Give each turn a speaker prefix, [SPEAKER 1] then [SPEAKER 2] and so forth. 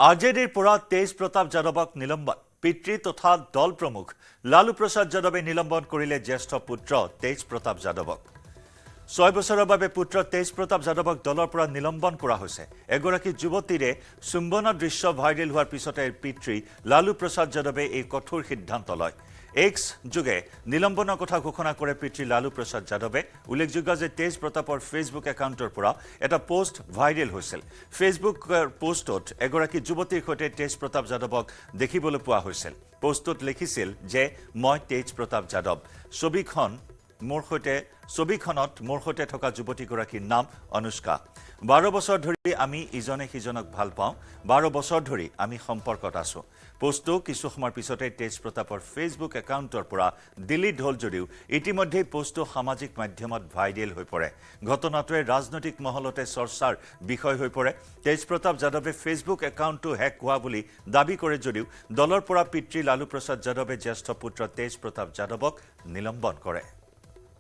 [SPEAKER 1] আৰজেডিৰ পৰা তেজ প্ৰতাপ যাদৱক নিলম্বন পিতৃ তথা দল প্ৰমুখ লালু প্ৰসাদ যাদৱে নিলম্বন কৰিলে জ্যেষ্ঠ পুত্ৰ তেজ প্ৰতাপ যাদৱক 6 বছৰৰ বাবে পুত্ৰ তেজ প্ৰতাপ যাদৱক দলৰ পৰা নিলম্বন কৰা হৈছে এগৰাকী যুৱতীৰে চুম্বনৰ দৃশ্য ভাইৰেল হোৱাৰ পিছতে পিতৃ লালু প্ৰসাদ যাদৱে এই কঠোৰ সিদ্ধান্ত লয় এক্স যুগে নিলম্বনৰ কথা ঘোষণা কৰে পিতৃ লালু প্ৰসাদ যাদৱে উল্লেখযোগ্য যে তেজ প্ৰতাপৰ ফেসবুক একাউণ্টৰ পৰা এটা পোষ্ট ভাইৰেল হৈছিল ফেসবুক পোষ্টত এগৰাকী যুৱতীৰ সৈতে তেজ প্ৰতাপ যাদৱক দেখিবলৈ পোৱা হৈছিল পোষ্টত লিখিছিল যে মই তেজ প্ৰতাপ যাদৱ ছবিখনত মোৰ সৈতে থকা যুৱতীগৰাকীৰ নাম অনুষ্কা 12 বছৰ ধৰি আমি ইজনে সিজনক ভাল পাওঁ 12 বছৰ ধৰি আমি সম্পৰ্কত আছো পোষ্টটো কিছু সময়ৰ পিছতে তেজ প্ৰতাপৰ ফেসবুক একাউণ্টৰ পৰা ডিলিট হ'ল যদিও ইতিমধ্যে পোষ্টটো সামাজিক মাধ্যমত ভাইৰেল হৈ পৰে ঘটনাটোৱে ৰাজনৈতিক মহলতে চৰ্চাৰ বিষয় হৈ পৰে তেজ প্ৰতাপ যাদৱে ফেসবুক একাউণ্টটো হেক হোৱা বুলি দাবী কৰে যদিও দলৰ পৰা পিতৃ লালু প্ৰসাদ যাদৱে জ্যেষ্ঠ পুত্ৰ তেজ প্ৰতাপ যাদৱক নিলম্বন কৰে